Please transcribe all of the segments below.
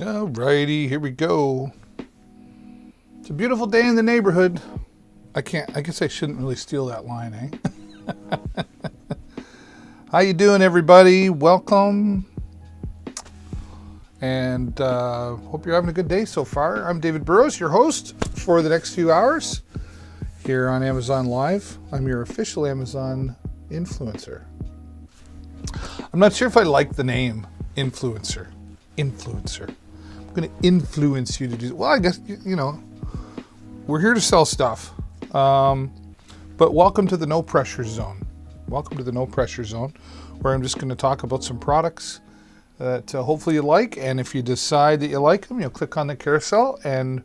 Alrighty, here we go. It's a beautiful day in the neighborhood. I guess I shouldn't really steal that line, eh? How you doing, everybody? Welcome. And hope you're having a good day so far. I'm David Burrows, your host for the next few hours here on Amazon Live. I'm your official Amazon influencer. I'm not sure if I like the name influencer. I'm going to influence you to do. Well, I guess, you know, we're here to sell stuff. But welcome to the No Pressure Zone. Welcome to the No Pressure Zone, where I'm just going to talk about some products that hopefully you like. And if you decide that you like them, you'll click on the carousel. And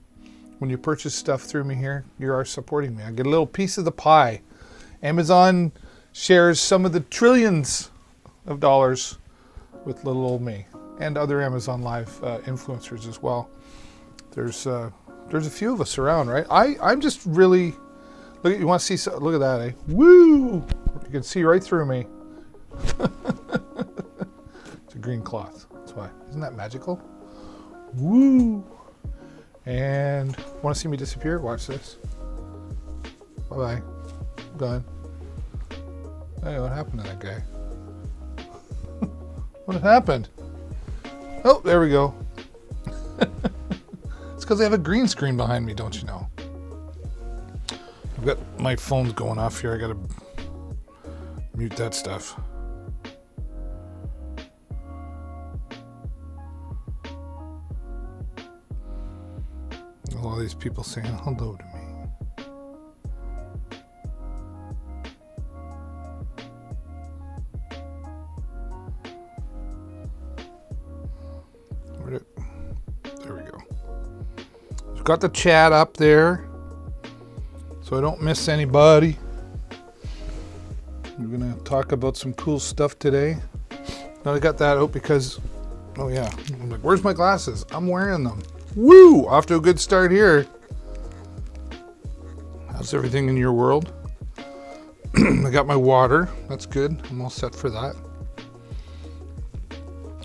when you purchase stuff through me here, you are supporting me. I get a little piece of the pie. Amazon shares some of the trillions of dollars with little old me and other Amazon Live influencers as well. There's a few of us around, right? I'm just really, look, you want to see, look at that, eh? Woo! You can see right through me. It's a green cloth, that's why. Isn't that magical? Woo! And want to see me disappear? Watch this. Bye-bye. I'm gone. Hey, what happened to that guy? What happened? Oh, there we go. It's because I have a green screen behind me, don't you know? I've got my phone's going off here. I gotta mute that stuff. All these people saying hello to me. There we go. We've got the chat up there, so I don't miss anybody. We're gonna talk about some cool stuff today. Now I got that out because, oh yeah, I'm like, where's my glasses? I'm wearing them. Woo! Off to a good start here. How's everything in your world? I got my water. That's good. I'm all set for that.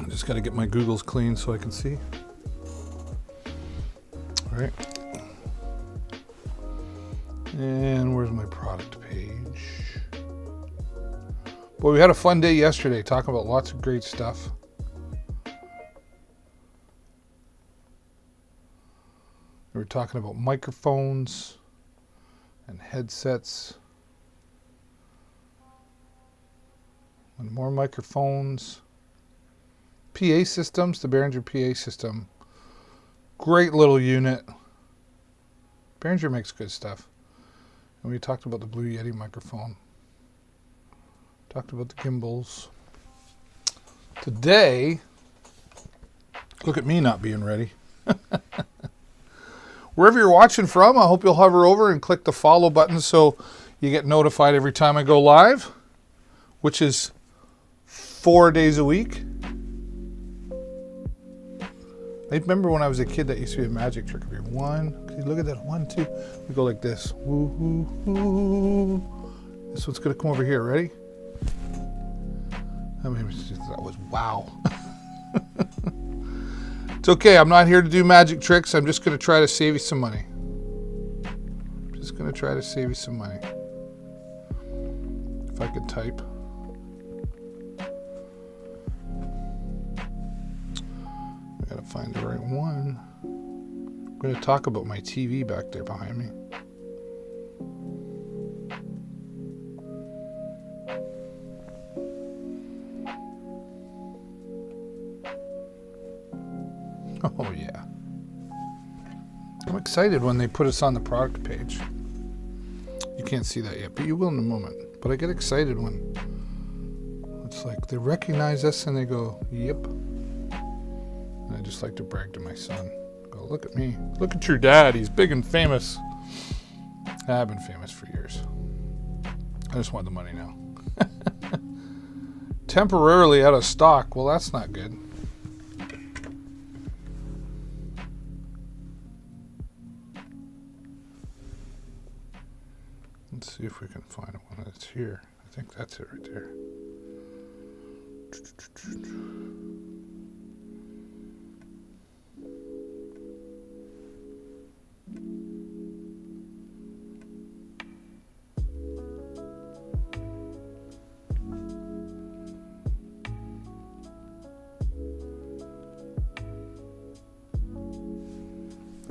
I just got to get my Googles clean so I can see. All right. And where's my product page? Boy, we had a fun day yesterday talking about lots of great stuff. We were talking about microphones and headsets. And more microphones. PA systems, the Behringer PA system. Great little unit. Behringer makes good stuff. And we talked about the Blue Yeti microphone. Talked about the gimbals. Today, look at me not being ready. Wherever you're watching from, I hope you'll hover over and click the follow button so you get notified every time I go live, which is 4 days a week. I remember when I was a kid, that used to be a magic trick. If you're one, look at that, 1, 2. We go like this. Woo, woo, woo. This one's gonna come over here. Ready? I mean, that was wow. It's okay. I'm not here to do magic tricks. I'm just gonna try to save you some money. If I could type. Gotta find the right one. I'm going to talk about my TV back there behind me. Oh yeah. I'm excited when they put us on the product page. You can't see that yet, but you will in a moment. But I get excited when it's like they recognize us and they go, yep. And I just like to brag to my son. Go, look at me. Look at your dad. He's big and famous. I've been famous for years. I just want the money now. Temporarily out of stock. Well, that's not good. Let's see if we can find one that's here. I think that's it right there.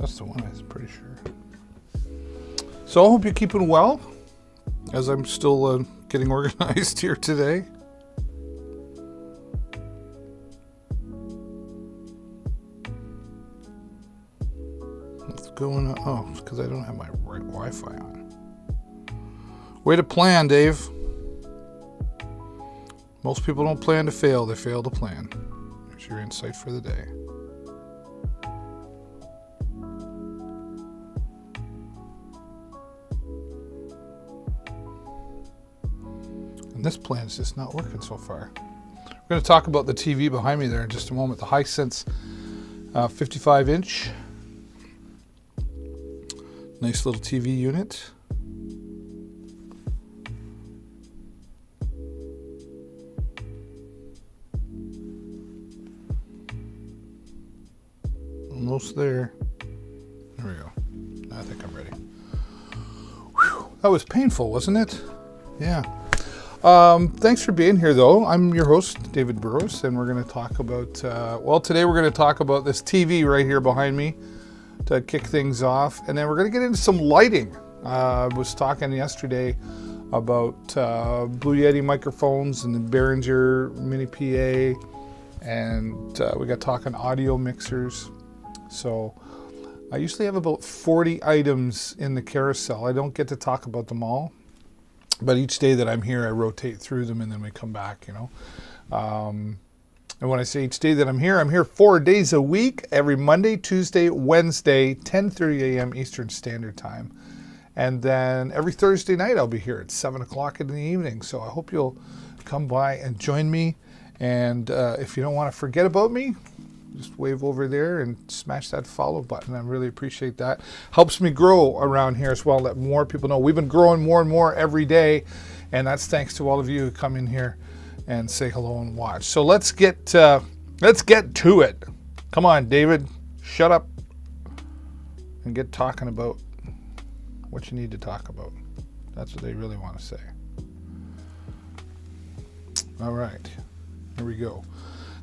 That's the one, I'm pretty sure. So I hope you're keeping well, as I'm still getting organized here today. What's going on? Oh, it's because I don't have my right Wi-Fi on. Way to plan, Dave. Most people don't plan to fail, they fail to plan. Here's your insight for the day. And this plan is just not working so far. We're going to talk about the TV behind me there in just a moment. The Hisense 55-inch. Nice little TV unit. Almost there. There we go. I think I'm ready. Whew. That was painful, wasn't it? Yeah. Thanks for being here, though. I'm your host, David Burrows, and we're going to talk about, today we're going to talk about this TV right here behind me to kick things off, and then we're going to get into some lighting. I was talking yesterday about Blue Yeti microphones and the Behringer Mini PA, and we got talking audio mixers. So I usually have about 40 items in the carousel. I don't get to talk about them all, but each day that I'm here, I rotate through them and then we come back, you know. And when I say each day that I'm here 4 days a week, every Monday, Tuesday, Wednesday, 10:30 a.m. Eastern Standard Time. And then every Thursday night, I'll be here at 7 o'clock in the evening. So I hope you'll come by and join me. And if you don't want to forget about me, just wave over there and smash that follow button. I really appreciate that. Helps me grow around here as well, let more people know. We've been growing more and more every day, and that's thanks to all of you who come in here and say hello and watch. So let's get to it. Come on, David, shut up and get talking about what you need to talk about. That's what they really want to say. All right, here we go.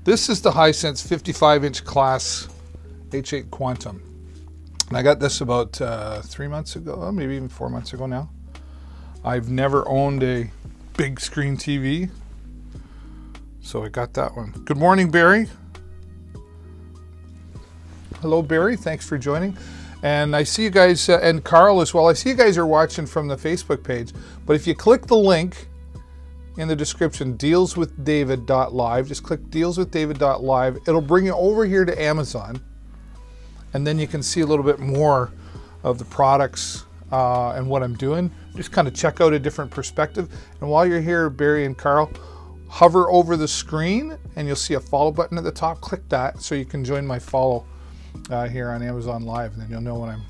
This is the Hisense 55-inch class H8 Quantum. And I got this about 3 months ago, maybe even 4 months ago now. I've never owned a big screen TV, so I got that one. Good morning, Barry. Hello, Barry. Thanks for joining. And I see you guys, and Carl as well. I see you guys are watching from the Facebook page. But if you click the link in the description, dealswithdavid.live. Just click dealswithdavid.live. It'll bring you over here to Amazon, and then you can see a little bit more of the products and what I'm doing. Just kind of check out a different perspective. And while you're here, Barry and Carl, hover over the screen and you'll see a follow button at the top. Click that so you can join my follow here on Amazon Live, and then you'll know when I'm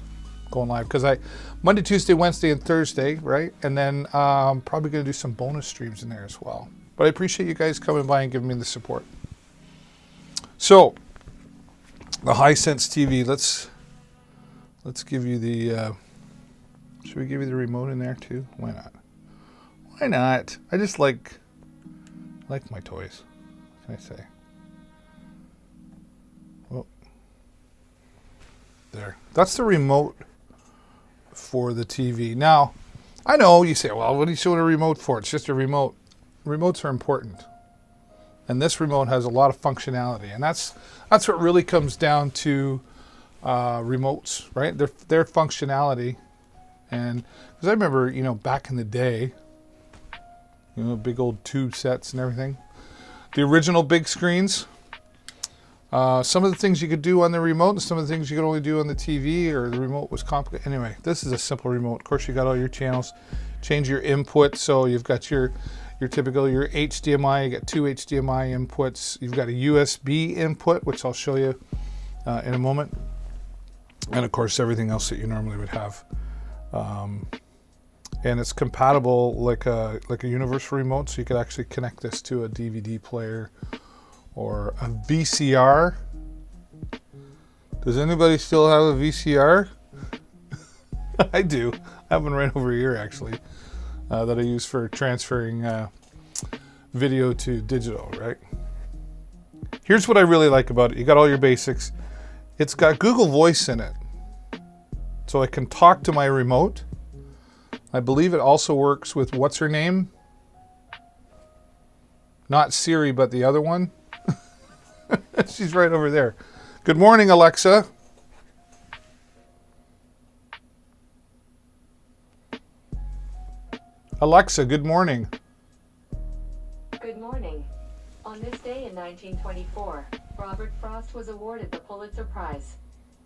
going live, because I Monday, Tuesday, Wednesday, and Thursday, right? And then probably going to do some bonus streams in there as well. But I appreciate you guys coming by and giving me the support. So the Hisense TV, let's give you the should we give you the remote in there too? Why not? Why not? I just like my toys. What can I say? Well, there. That's the remote for the TV. Now, I know you say, well, what are you showing a remote for? It's just a remote. Remotes are important. And this remote has a lot of functionality. And that's what really comes down to remotes, right? Their functionality. And because I remember, back in the day, big old tube sets and everything. The original big screens. Some of the things you could do on the remote and some of the things you could only do on the TV, or the remote was complicated. Anyway, this is a simple remote. Of course, you got all your channels. Change your input. So you've got your typical, your HDMI. You got 2 HDMI inputs. You've got a USB input, which I'll show you in a moment. And of course, everything else that you normally would have. And it's compatible like a universal remote, so you could actually connect this to a DVD player or a VCR. Does anybody still have a VCR? I do. I have one right over here, actually, that I use for transferring video to digital, right? Here's what I really like about it. You got all your basics. It's got Google Voice in it. So I can talk to my remote. I believe it also works with what's her name? Not Siri, but the other one. She's right over there. Good morning, Alexa. Alexa, good morning. Good morning. On this day in 1924, Robert Frost was awarded the Pulitzer Prize.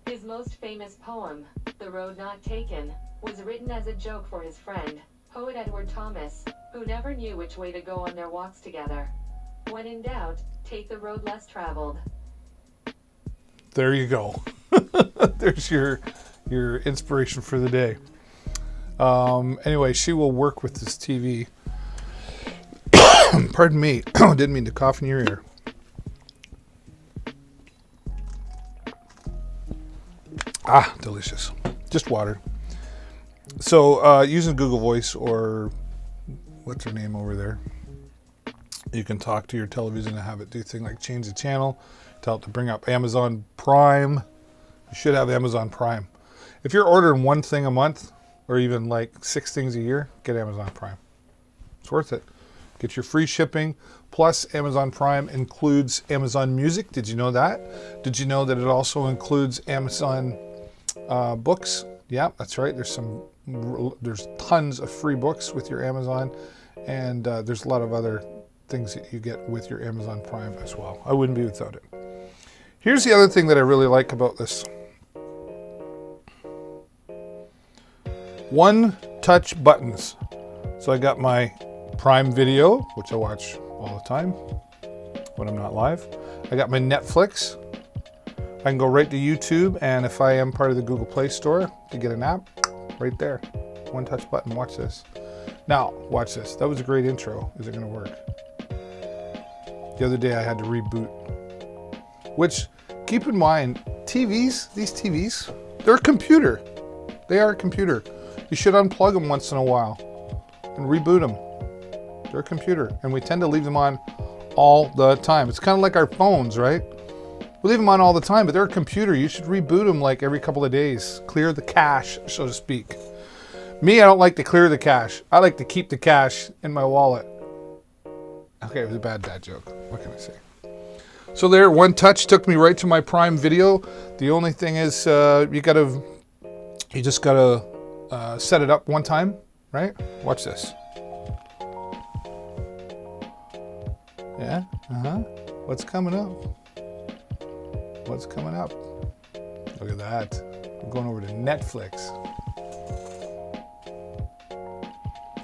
His most famous poem, The Road Not Taken, was written as a joke for his friend, poet Edward Thomas, who never knew which way to go on their walks together. When in doubt, take the road less traveled. There you go. There's your inspiration for the day. Anyway, she will work with this TV. Pardon me. Didn't mean to cough in your ear. Ah, delicious. Just water. So using Google Voice or what's her name over there, you can talk to your television and have it do things like change the channel, tell it to bring up Amazon Prime. You should have Amazon Prime. If you're ordering one thing a month or even like 6 things a year, get Amazon Prime. It's worth it. Get your free shipping. Plus, Amazon Prime includes Amazon Music. Did you know that? Did you know that it also includes Amazon Books? Yeah, that's right. There's tons of free books with your Amazon, and there's a lot of other things that you get with your Amazon Prime as well. I wouldn't be without it. Here's the other thing that I really like about this. One-touch buttons. So I got my Prime Video, which I watch all the time when I'm not live. I got my Netflix. I can go right to YouTube, and if I am part of the Google Play Store to get an app, right there. One-touch button. Watch this. Now, watch this. That was a great intro. Is it going to work? The other day I had to reboot. Which, keep in mind, TVs, these TVs, they're a computer. They are a computer. You should unplug them once in a while and reboot them. They're a computer, and we tend to leave them on all the time. It's kind of like our phones, right? We leave them on all the time, but they're a computer. You should reboot them like every couple of days. Clear the cache, so to speak. Me, I don't like to clear the cache. I like to keep the cache in my wallet. Okay, it was a bad dad joke. What can I say? So there, one touch took me right to my Prime Video. The only thing is, you just gotta set it up one time, right? Watch this. Yeah, What's coming up? What's coming up? Look at that. I'm going over to Netflix.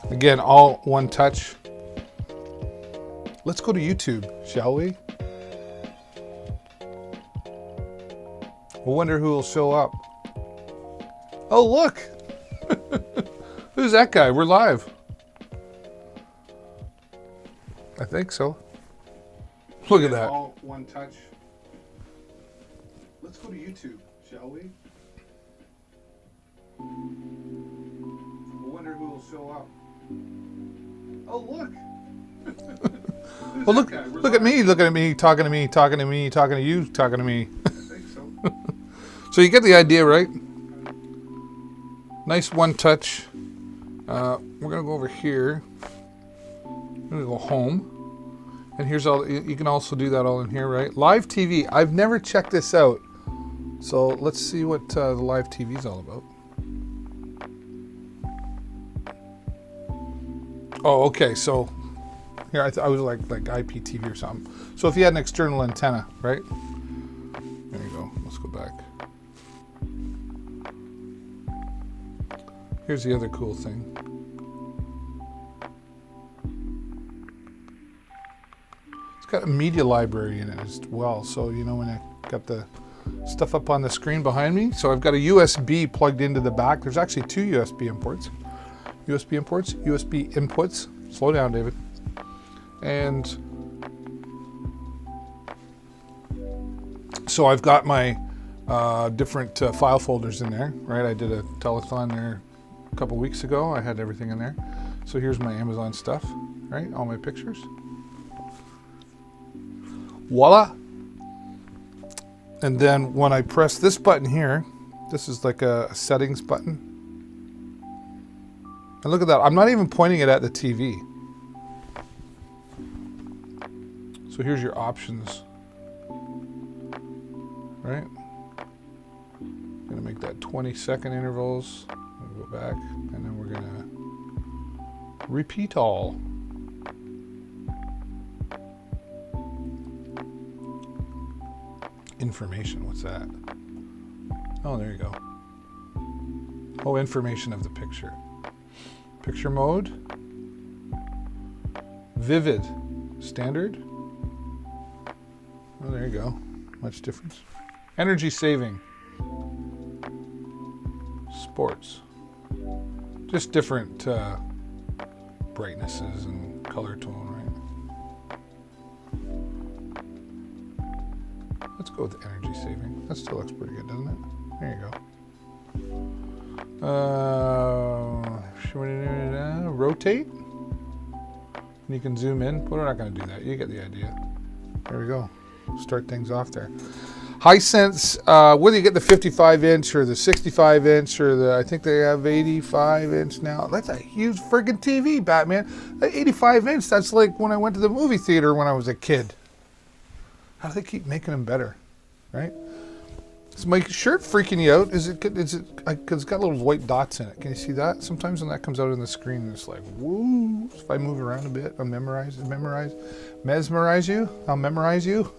Again, all one touch. Let's go to YouTube, shall we? We'll wonder who will show up. Oh, look! Who's that guy? We're live. I think so. Look at that. All one touch. Let's go to YouTube, shall we? We'll wonder who will show up. Oh, look! Well, look at me, looking at me, talking to me, talking to me, talking to you, talking to me. I think so. So you get the idea, right? Nice one touch. We're going to go over here. I'm going to go home. And here's all, you can also do that all in here, right? Live TV. I've never checked this out. So let's see what the live TV is all about. Oh, okay. So here, I was like IPTV or something. So if you had an external antenna, right? There you go. Let's go back. Here's the other cool thing. It's got a media library in it as well. So, you know, when I got the stuff up on the screen behind me. So I've got a USB plugged into the back. There's actually 2 USB imports. USB inputs. Slow down, David. And so I've got my different file folders in there, right? I did a telethon there a couple weeks ago. I had everything in there. So here's my Amazon stuff, right? All my pictures. Voila. And then when I press this button here, This is like a settings button. And look at that. I'm not even pointing it at the TV. So here's your options. Right? I'm going to make that 20-second intervals. We'll go back. And then we're going to repeat all. Information. What's that? Oh, there you go. Oh, information of the picture. Picture mode. Vivid. Standard. Oh, there you go. Much difference. Energy saving. Sports. Just different brightnesses and color tone, right? Let's go with energy saving. That still looks pretty good, doesn't it? There you go. Rotate. And you can zoom in, but we're not going to do that. You get the idea. There we go. Start things off there. Hisense, whether you get the 55-inch or the 65-inch or the, I think they have 85-inch now. That's a huge friggin' TV, Batman. That 85-inch, that's like when I went to the movie theater when I was a kid. How do they keep making them better, right? Is my shirt freaking you out? Is it? Because it's got little white dots in it. Can you see that? Sometimes when that comes out on the screen, it's like, woo. If I move around a bit, I'll mesmerize you. I'll memorize you.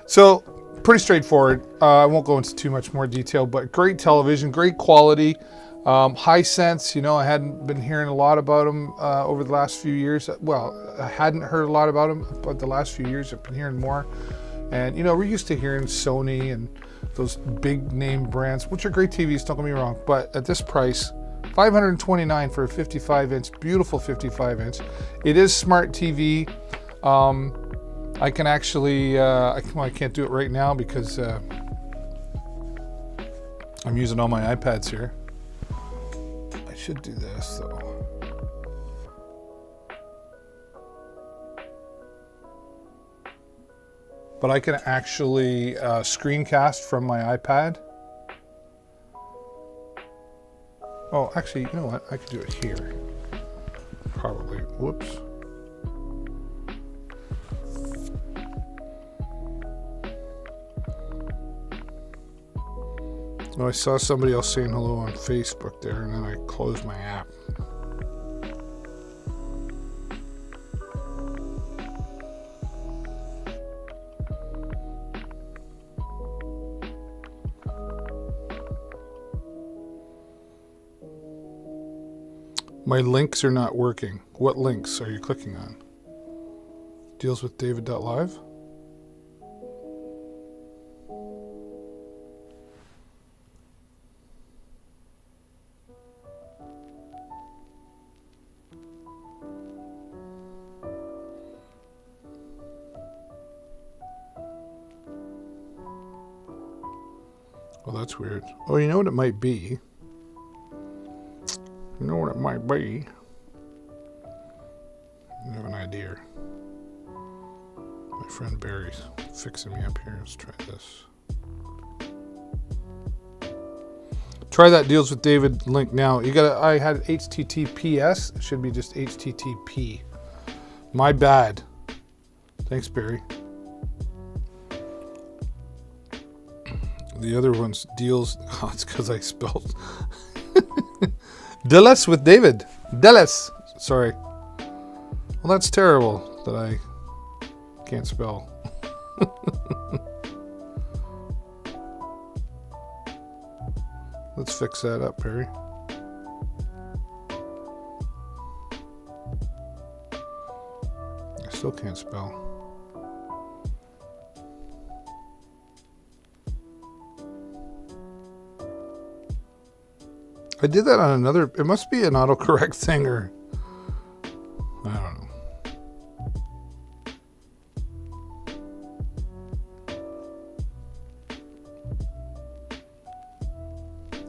So, pretty straightforward. I won't go into too much more detail, but great television, great quality. Hisense, you know, I hadn't been hearing a lot about them over the last few years. Well, I hadn't heard a lot about them, but the last few years I've been hearing more. And, you know, we're used to hearing Sony and those big name brands, which are great TVs, don't get me wrong. But at this price, $529 for a 55-inch, beautiful 55-inch. It is smart TV. I can actually, I can't do it right now because I'm using all my iPads here. I should do this though. But I can actually screencast from my iPad. Oh, actually, you know what? I could do it here. Probably. Whoops. Oh, I saw somebody else saying hello on Facebook there, and then I closed my app. My links are not working. What links are you clicking on? Deals with David.live? Well, that's weird. Oh, you know what it might be? You know what it might be? I have an idea. My friend Barry's fixing me up here. Let's try this. Try that Deals with David link now. You gotta. I had HTTPS. It should be just HTTP. My bad. Thanks, Barry. The other one's deals. Oh, it's because I spelled Delis with David. Delis. Sorry. Well, that's terrible that I can't spell. Let's fix that up, Perry. I still can't spell. I did that on another. It must be an autocorrect thing, or I don't know.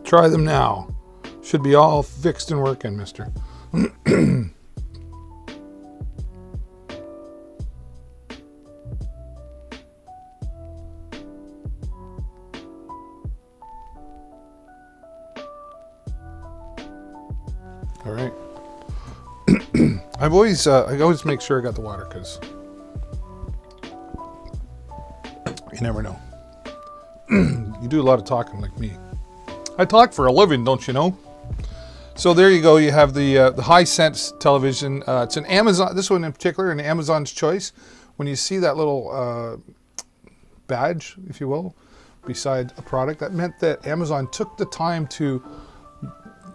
Try them now. Should be all fixed and working, mister. All right. I always make sure I got the water because you never know. You do a lot of talking like me. I talk for a living, don't you know? So there you go. You have the Hisense television. It's an Amazon. This one in particular, an Amazon's Choice. When you see that little badge, if you will, beside a product, that meant that Amazon took the time to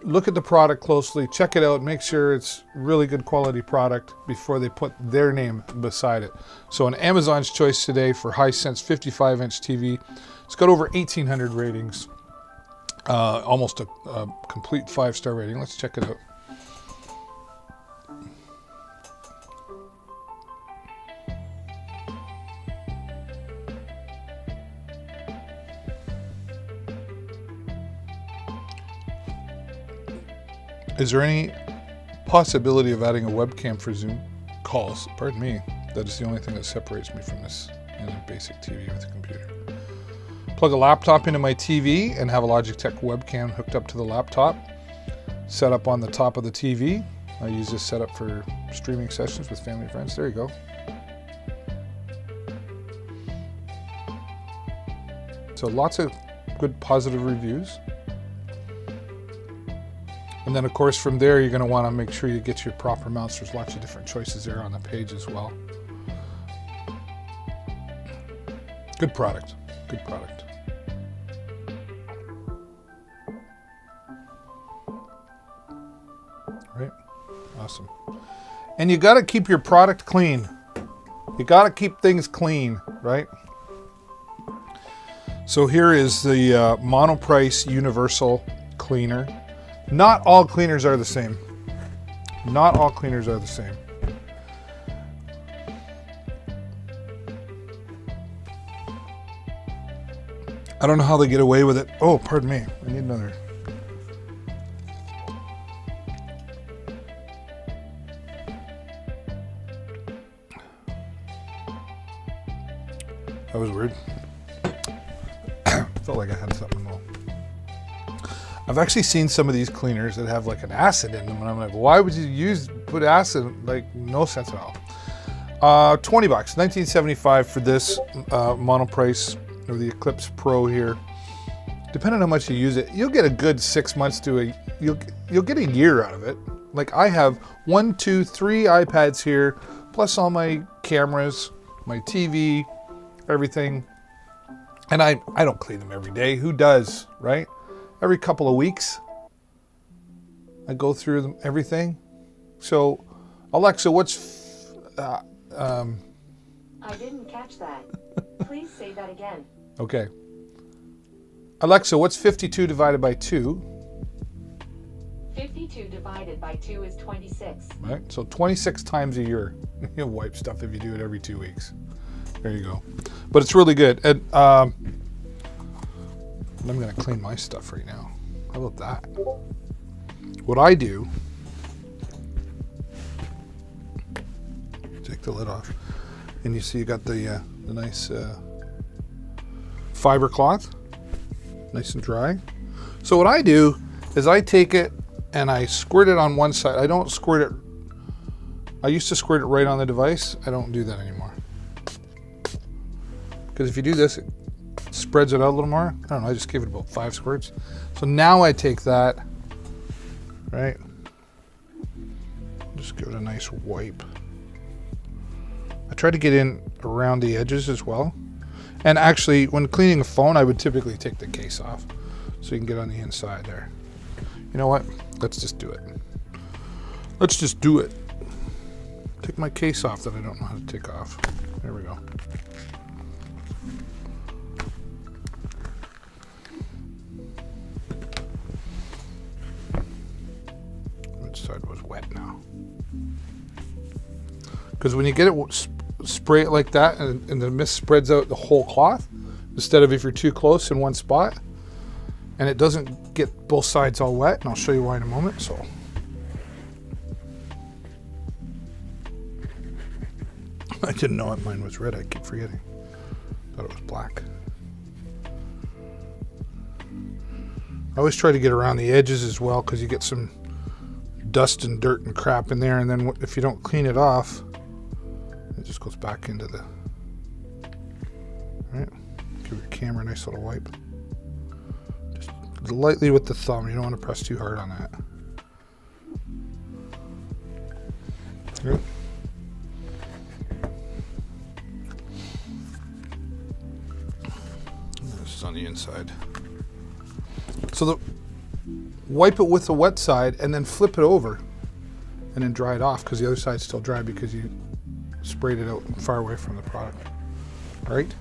look at the product closely, check it out, make sure it's really good quality product before they put their name beside it. So an Amazon's Choice today for Hisense 55-inch TV. It's got over 1,800 ratings. Almost a complete 5-star rating. Let's check it out. Is there any possibility of adding a webcam for Zoom calls? Pardon me. That is the only thing that separates me from this basic TV with a computer. Plug a laptop into my TV and have a Logitech webcam hooked up to the laptop. Set up on the top of the TV. I use this setup for streaming sessions with family and friends. There you go. So lots of good positive reviews. And then of course from there you're going to want to make sure you get your proper mounts. There's lots of different choices there on the page as well. Good product. Good product. Right? Awesome. And you got to keep your product clean. You got to keep things clean, right? So here is the Monoprice Universal Cleaner. Not all cleaners are the same. Not all cleaners are the same. I don't know how they get away with it. Oh, pardon me. I need another. That was weird. Felt like I had something wrong. I've actually seen some of these cleaners that have like an acid in them, and I'm like, why would you put acid? Like, no sense at all. $20, 1975 for this Monoprice or the Eclipse Pro here. Depending on how much you use it, you'll get a good 6 months to you'll get a year out of it. Like I have 1, 2, 3 iPads here, plus all my cameras, my TV, everything. And I don't clean them every day. Who does, right? Every couple of weeks, I go through them, everything. So, Alexa, what's... I didn't catch that. Please say that again. Okay. Alexa, what's 52 divided by 2? 52 divided by 2 is 26. Right, so 26 times a year. You'll wipe stuff if you do it every 2 weeks. There you go. But it's really good. And, I'm going to clean my stuff right now. How about that? What I do, take the lid off, and you see you got the nice fiber cloth, nice and dry. So what I do is I take it and I squirt it on one side. I don't squirt it. I used to squirt it right on the device. I don't do that anymore. Because if you do this, it spreads it out a little more. I don't know, I just gave it about 5 squirts. So now I take that, right? Just give it a nice wipe. I try to get in around the edges as well. And actually, when cleaning a phone, I would typically take the case off so you can get on the inside there. You know what? Let's just do it. Let's just do it. Take my case off that I don't know how to take off. There we go. Side was wet now, because when you get it, spray it like that, and the mist spreads out the whole cloth instead of if you're too close in one spot, and it doesn't get both sides all wet. And I'll show you why in a moment. So I didn't know mine was red. I keep forgetting. Thought it was black. I always try to get around the edges as well, because you get some dust and dirt and crap in there, and then if you don't clean it off, it just goes back into the... All right, give your camera a nice little wipe. Just lightly with the thumb. You don't want to press too hard on that. Good. This is on the inside. So wipe it with the wet side and then flip it over and then dry it off, because the other side's still dry because you sprayed it out far away from the product. All right?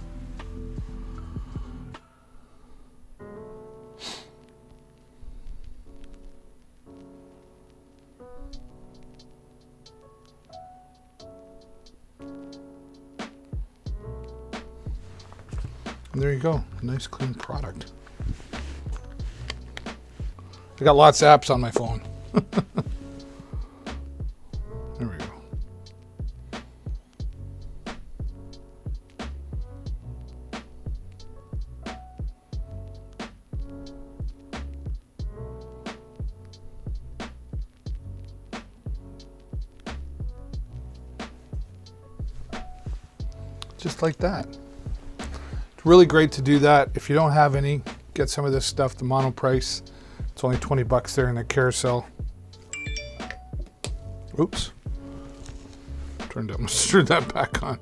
And there you go, nice clean product. I got lots of apps on my phone. There we go. Just like that. It's really great to do that. If you don't have any, get some of this stuff, the mono price. It's only 20 bucks there in the carousel. Oops. Turn that back on.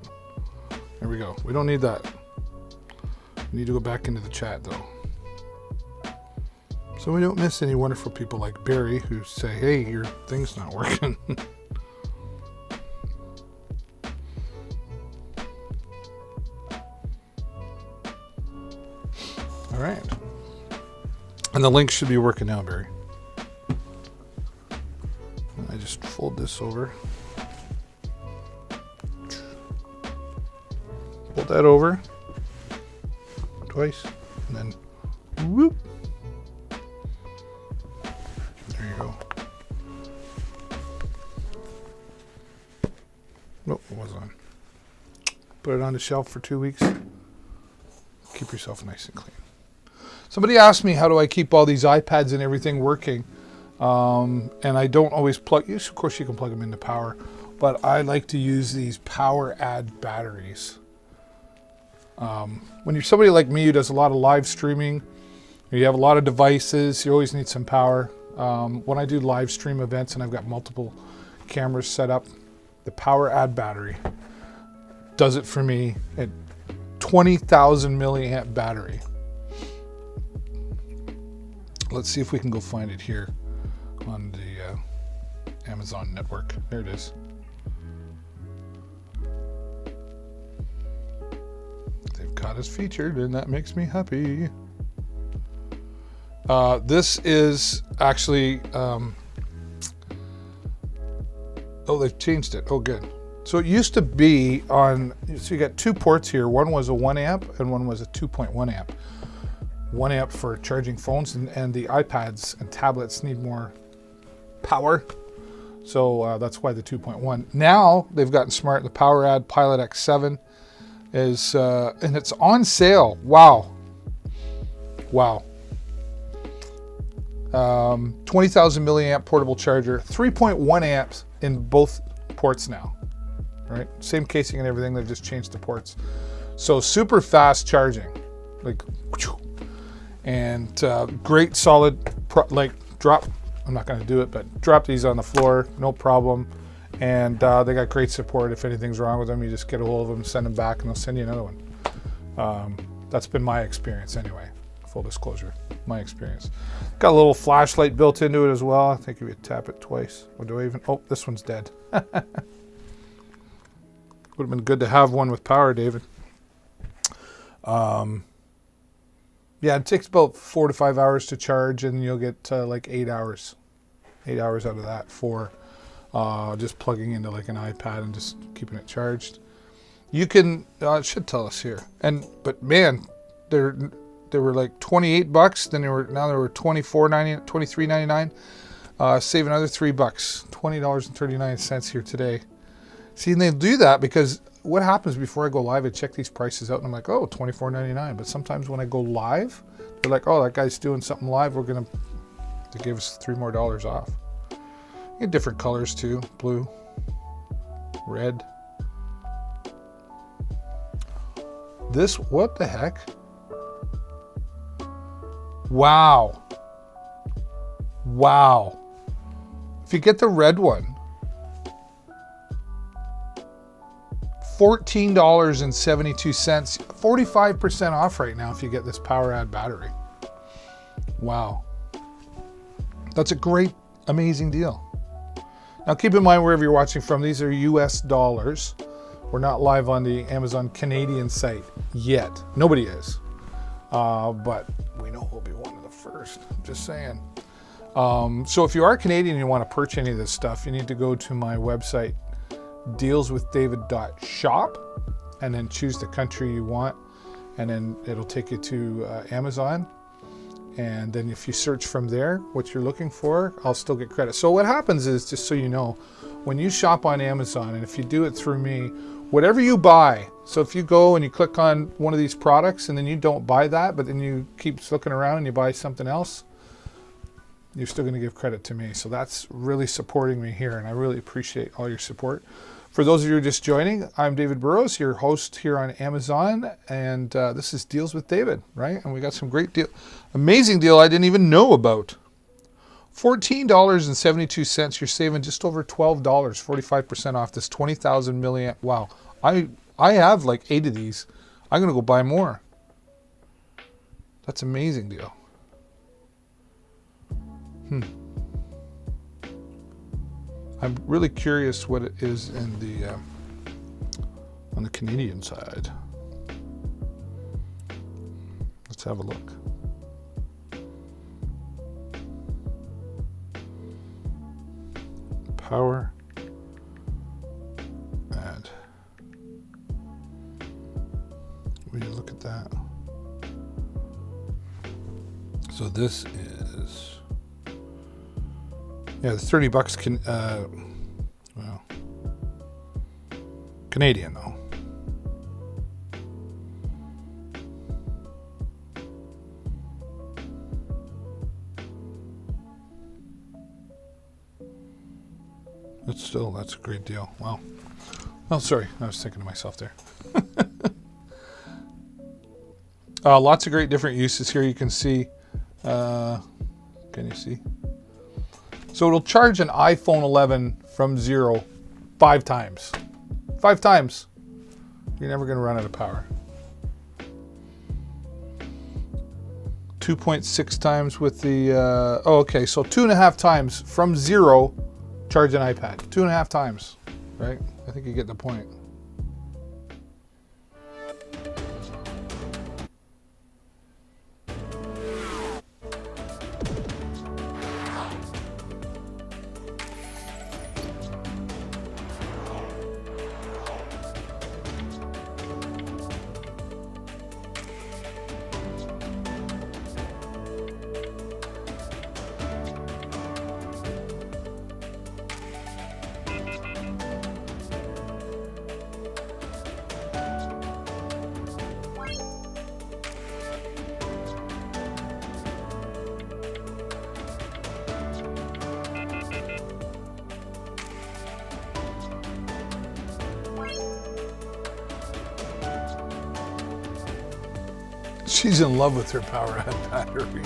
There we go. We don't need that. We need to go back into the chat though. So we don't miss any wonderful people like Barry who say, hey, your thing's not working. All right. And the link should be working now, Barry. I just fold this over. Fold that over twice, and then whoop. There you go. Nope, it was on. Put it on the shelf for 2 weeks. Keep yourself nice and clean. Somebody asked me, how do I keep all these iPads and everything working? And I don't always plug, yes, of course you can plug them into power, but I like to use these PowerAd batteries. When you're somebody like me who does a lot of live streaming, you have a lot of devices, you always need some power. When I do live stream events and I've got multiple cameras set up, the PowerAd battery does it for me at 20,000 milliamp battery. Let's see if we can go find it here on the Amazon network. There it is. They've got us featured, and that makes me happy. This is actually, oh, they've changed it. Oh, good. So it used to be on, so you got two ports here. One was a 1 amp and one was a 2.1 amp. 1 amp for charging phones, and the iPads and tablets need more power. So that's why the 2.1. Now they've gotten smart. The PowerAd Pilot X7 is, and it's on sale. Wow. Wow. 20,000 milliamp portable charger, 3.1 amps in both ports now. Right? Same casing and everything. They've just changed the ports. So super fast charging, like, and great solid, drop. I'm not going to do it, but drop these on the floor, no problem. And they got great support. If anything's wrong with them, you just get a hold of them, send them back, and they'll send you another one. That's been my experience anyway. Full disclosure, my experience. Got a little flashlight built into it as well. I think if you tap it twice, or do I even? Oh, this one's dead. Would have been good to have one with power, David. Yeah, it takes about 4 to 5 hours to charge, and you'll get like 8 hours. 8 hours out of that for just plugging into like an iPad and just keeping it charged. You can, it should tell us here. But man, they were like 28 bucks. Then now they were $23.99. Save another $3, $20.39 here today. See, and they do that because what happens before I go live, I check these prices out and I'm like, oh, $24.99. But sometimes when I go live, they're like, oh, that guy's doing something live. They give us $3 more off. You get different colors too, blue, red. This, what the heck? Wow. Wow. If you get the red one, $14.72, 45% off right now if you get this PowerAd battery. Wow. That's a great, amazing deal. Now keep in mind, wherever you're watching from, these are US dollars. We're not live on the Amazon Canadian site yet. Nobody is. But we know we'll be one of the first. I'm just saying. So if you are Canadian and you want to purchase any of this stuff, you need to go to my website, dealswithdavid.shop, and then choose the country you want, and then it'll take you to Amazon. And then if you search from there what you're looking for, I'll still get credit. So what happens is, just so you know, when you shop on Amazon, and if you do it through me, whatever you buy, so if you go and you click on one of these products and then you don't buy that, but then you keep looking around and you buy something else, you're still going to give credit to me. So that's really supporting me here, and I really appreciate all your support. For those of you who are just joining, I'm David Burrows, your host here on Amazon, and this is Deals with David, right? And we got some great deal, amazing deal I didn't even know about. $14.72, you're saving just over $12, 45% off this 20,000 milliamp. Wow, I have like 8 of these. I'm gonna go buy more. That's an amazing deal. I'm really curious what it is in the on the Canadian side. Let's have a look. PowerAd. Will you look at that? So this is, yeah, the $30 well, Canadian though. That's a great deal. Wow. Oh, sorry. I was thinking to myself there. Lots of great different uses here. You can see, can you see? So it'll charge an iPhone 11 from 0 5 times. 5 times. You're never going to run out of power. 2.6 times with the, okay, so 2.5 times from 0, charge an iPad. 2.5 times, right? I think you get the point. She's in love with her PowerAd battery.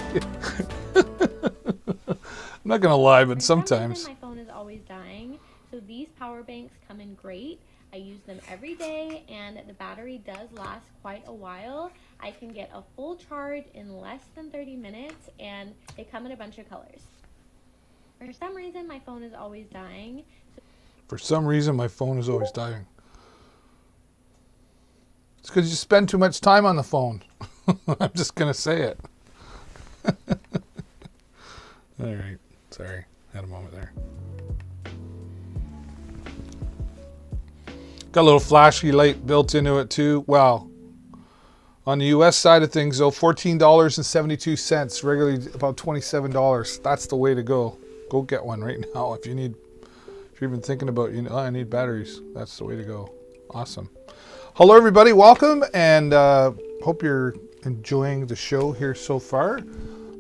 I'm not gonna lie, but sometimes. My phone is always dying, so these power banks come in great. I use them every day, and the battery does last quite a while. I can get a full charge in less than 30 minutes, and they come in a bunch of colors. For some reason, my phone is always dying. For some reason, my phone is always dying. It's because you spend too much time on the phone. I'm just going to say it. All right. Sorry. Had a moment there. Got a little flashy light built into it too. Wow. On the US side of things though, $14.72, regularly about $27. That's the way to go. Go get one right now if you're even thinking about, I need batteries. That's the way to go. Awesome. Hello everybody, welcome, and hope you're enjoying the show here so far.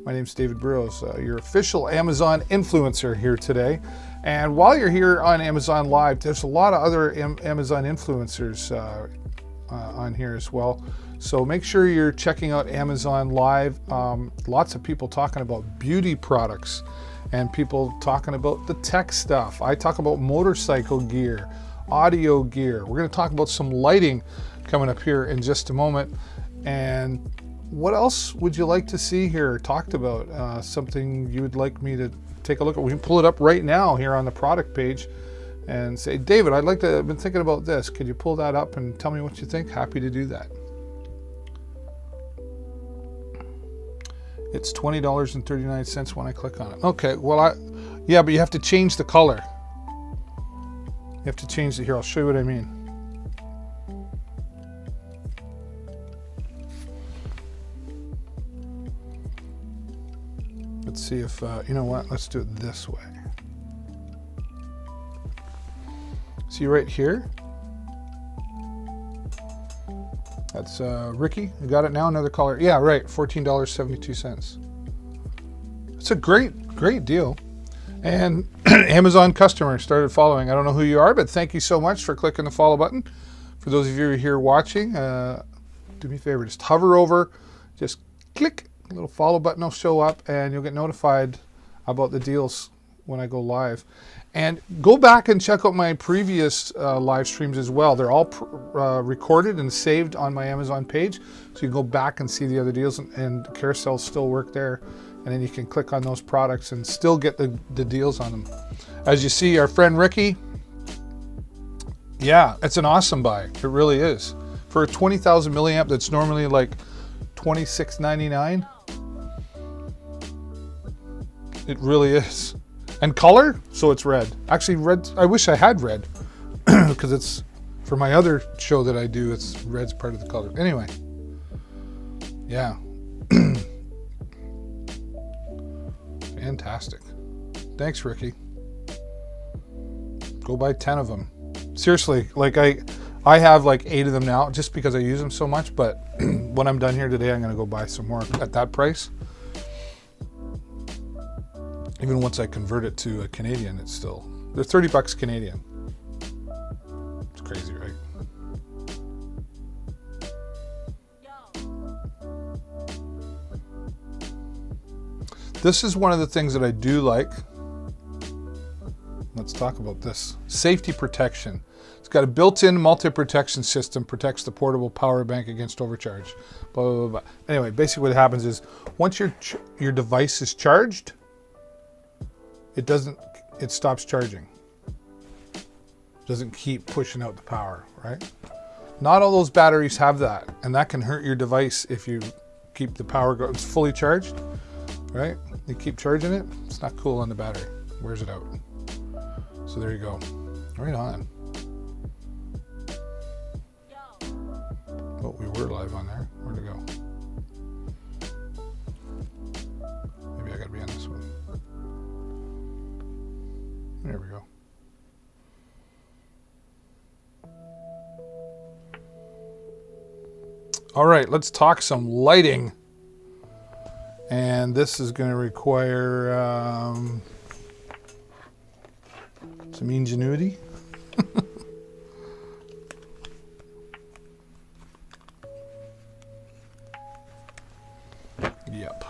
My name's David Burrows, your official Amazon influencer here today. And while you're here on Amazon Live, there's a lot of other Amazon influencers on here as well. So make sure you're checking out Amazon Live. Lots of people talking about beauty products and people talking about the tech stuff. I talk about motorcycle gear, audio gear. We're going to talk about some lighting coming up here in just a moment. And what else would you like to see here talked about? Something you would like me to take a look at? We can pull it up right now here on the product page and say, David, I've been thinking about this. Could you pull that up and tell me what you think? Happy to do that. It's $20.39 when I click on it. Okay, well, yeah, but you have to change the color. You have to change it here. I'll show you what I mean. Let's see if, you know what, let's do it this way. See right here? That's Ricky. You got it now? Another color. Yeah, right. $14.72. It's a great deal. And Amazon customer started following. I don't know who you are, but thank you so much for clicking the follow button. For those of you who are here watching, do me a favor. Just hover over. Just click. A little follow button will show up, and you'll get notified about the deals when I go live. And go back and check out my previous live streams as well. They're all recorded and saved on my Amazon page. So you can go back and see the other deals, and carousels still work there. And then you can click on those products and still get the deals on them. As you see, our friend Ricky, yeah, it's an awesome buy. It really is. For a 20,000 milliamp that's normally like $26.99. It really is. And color, so it's red. Actually, red, I wish I had red because it's for my other show that I do, it's red's part of the color. Anyway, yeah. Fantastic. Thanks, Ricky. Go buy 10 of them. Seriously, like I have like 8 of them now just because I use them so much, but when I'm done here today, I'm going to go buy some more at that price. Even once I convert it to a Canadian, it's still, they're $30 Canadian. It's crazy, right? This is one of the things that I do like. Let's talk about this. Safety protection. It's got a built-in multi-protection system, protects the portable power bank against overcharge. Blah, blah, blah, blah. Anyway, basically what happens is once your device is charged, it stops charging. It doesn't keep pushing out the power, right? Not all those batteries have that, and that can hurt your device if you keep the power going. It's fully charged, right? You keep charging it, it's not cool on the battery. Wears it out. So there you go. Right on. Oh, we were live on there. Where'd it go? Maybe I gotta be on this one. There we go. All right, let's talk some lighting. And this is going to require some ingenuity. Yep.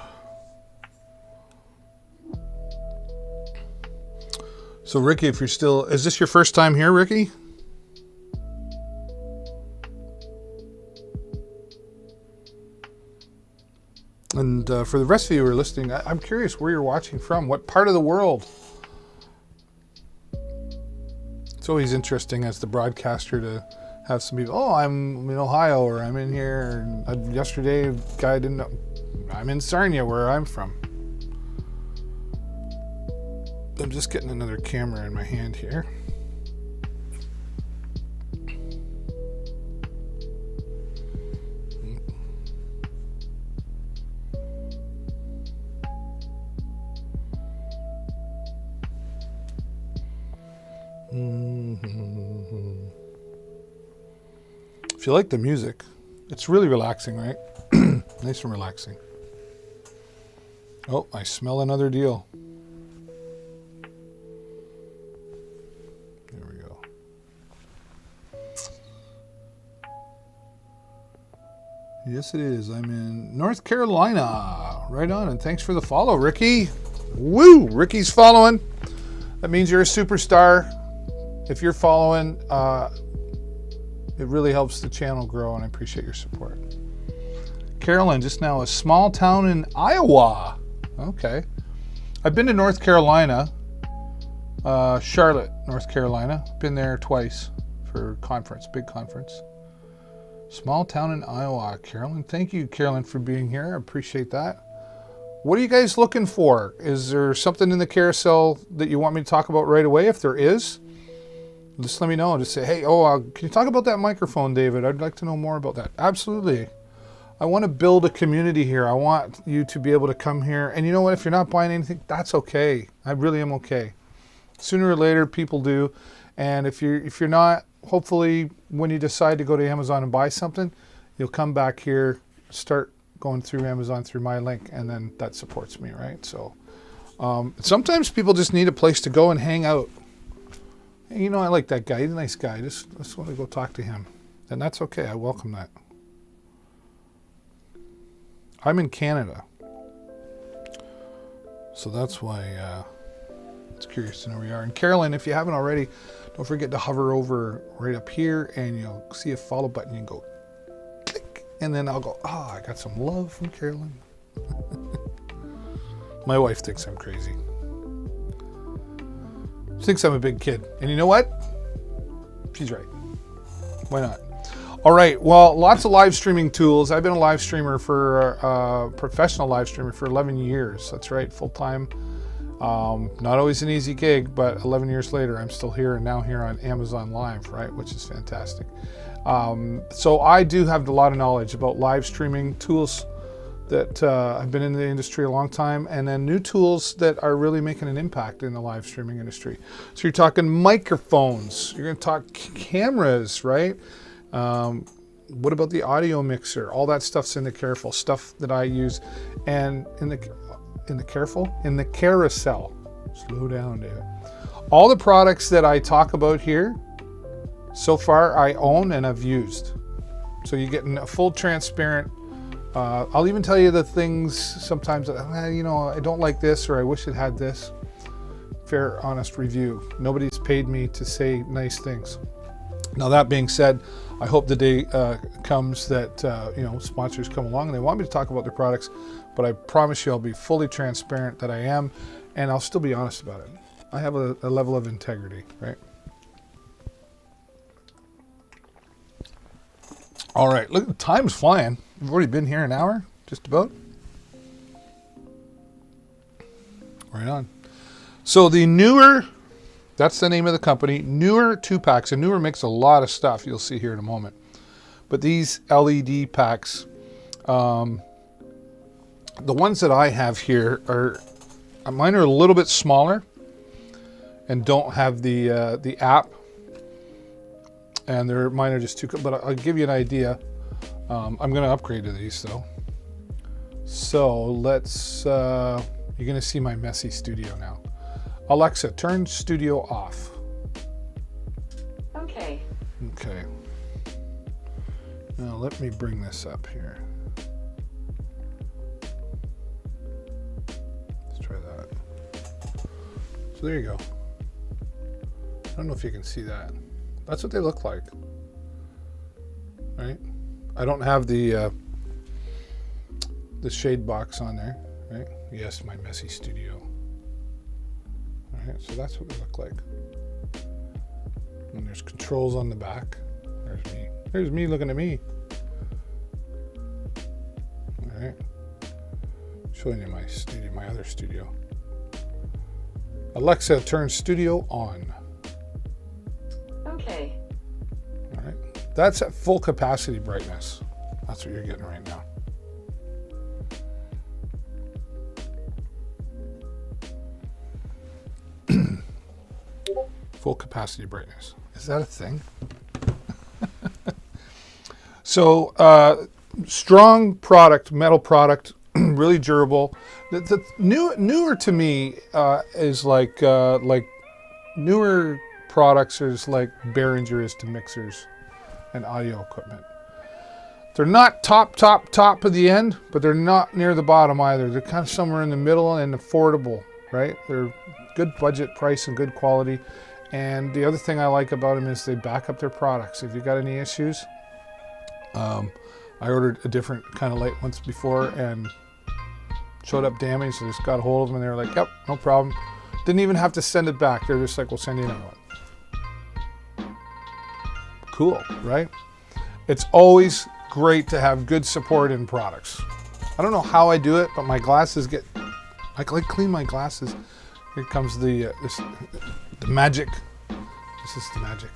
So Ricky, if you're still, is this your first time here, Ricky? And for the rest of you who are listening, I'm curious where you're watching from. What part of the world? It's always interesting as the broadcaster to have some people, oh, I'm in Ohio, or I'm in here. And yesterday, a guy didn't know. I'm in Sarnia, where I'm from. I'm just getting another camera in my hand here. If you like the music, it's really relaxing, right? Nice and relaxing. Oh, I smell another deal. Yes, it is. I'm in North Carolina. Right on. And thanks for the follow, Ricky. Woo! Ricky's following. That means you're a superstar. If you're following, it really helps the channel grow, and I appreciate your support. Carolyn, just now, a small town in Iowa. Okay. I've been to North Carolina, Charlotte, North Carolina. Been there twice for conference, big conference. Small town in Iowa, Carolyn. Thank you, Carolyn, for being here. I appreciate that. What are you guys looking for? Is there something in the carousel that you want me to talk about right away? If there is, just let me know. Just say, hey, can you talk about that microphone, David? I'd like to know more about that. Absolutely. I want to build a community here. I want you to be able to come here. And you know what? If you're not buying anything, that's okay. I really am okay. Sooner or later, people do. And if you're not, hopefully when you decide to go to Amazon and buy something, you'll come back here, start going through Amazon through my link, and then that supports me, right? So sometimes people just need a place to go and hang out. And, you know, I like that guy. He's a nice guy. Just want to go talk to him. And that's okay. I welcome that. I'm in Canada. So that's why it's curious to know where you are. And Carolyn, if you haven't already, don't forget to hover over right up here and you'll see a follow button. You can go click, and then I'll go, I got some love from Carolyn. My wife thinks I'm crazy. She thinks I'm a big kid. And you know what? She's right. Why not? All right. Well, lots of live streaming tools. I've been a live streamer for professional live streamer for 11 years. That's right. Full time. Not always an easy gig, but 11 years later, I'm still here and now here on Amazon Live, right? Which is fantastic. So I do have a lot of knowledge about live streaming tools that I've been in the industry a long time, and then new tools that are really making an impact in the live streaming industry. So you're talking microphones, you're going to talk cameras, right? What about the audio mixer? All that stuff's in the careful stuff that I use, and in the carousel. Slow down, David. All the products that I talk about here, so far I own and I've used. So you're getting a full transparent. I'll even tell you the things sometimes that, I don't like this, or I wish it had this. Fair, honest review. Nobody's paid me to say nice things. Now that being said, I hope the day comes that sponsors come along and they want me to talk about their products, but I promise you I'll be fully transparent that I am, and I'll still be honest about it. I have a level of integrity, right? All right, look, the time's flying. We've already been here an hour, just about. Right on. So the Neewer, that's the name of the company, Neewer 2-packs. And Neewer makes a lot of stuff you'll see here in a moment. But these LED packs, the ones that I have here mine are a little bit smaller and don't have the app. And mine are just too, but I'll give you an idea. I'm going to upgrade to these though. So let's, you're going to see my messy studio now. Alexa, turn studio off. Okay. Okay. Now let me bring this up here. Let's try that. So there you go. I don't know if you can see that. That's what they look like, right? I don't have the shade box on there, right? Yes, my messy studio. All right, so that's what they look like. And there's controls on the back. There's me. There's me looking at me. All right. Showing you my studio, my other studio. Alexa, turn studio on. Okay. All right. That's at full capacity brightness. That's what you're getting right now. Full capacity brightness. Is that a thing? So, strong product, metal product, really durable. The Neewer to me is like Neewer products is like Behringer is to mixers and audio equipment. They're not top of the end, but they're not near the bottom either. They're kind of somewhere in the middle and affordable, right? They're good budget price and good quality. And the other thing I like about them is they back up their products. If you got any issues, I ordered a different kind of light once before and showed up damaged. I just got a hold of them and they were like, yep, no problem. Didn't even have to send it back. They're just like, we'll send you another one. Cool, right? It's always great to have good support in products. I don't know how I do it, but my glasses I like clean my glasses. Here comes the magic. This is the magic.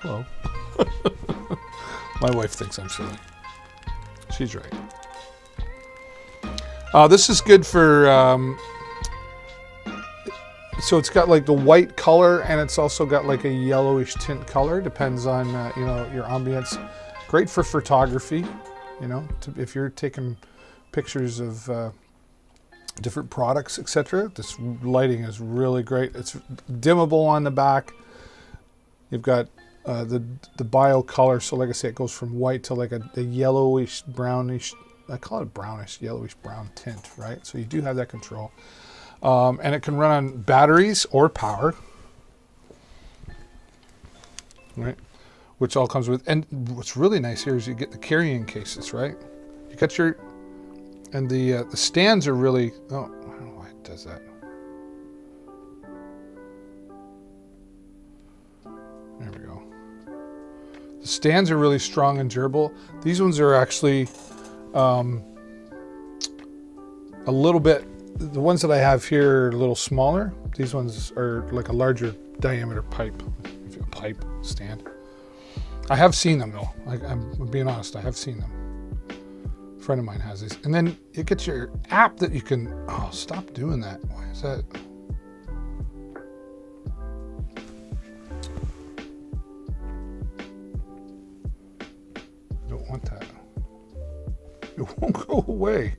Hello. My wife thinks I'm silly. She's right. This is good for, so it's got like the white color and it's also got like a yellowish tint color. Depends on, your ambience. Great for photography, if you're taking pictures of different products, etc. This lighting is really great. It's dimmable on the back. You've got the bio color. So like I say, it goes from white to like a yellowish, brownish, I call it brownish, yellowish brown tint, right? So you do have that control. And it can run on batteries or power, right? Which all comes with, and what's really nice here is you get the carrying cases, right? You got your, and the stands are really, I don't know why it does that. There we go. The stands are really strong and durable. These ones are actually a little bit, the ones that I have here are a little smaller. These ones are like a larger diameter pipe stand. I have seen them though. I'm being honest, I have seen them. A friend of mine has these. And then you get your app that you can, stop doing that. Why is that? I don't want that. It won't go away.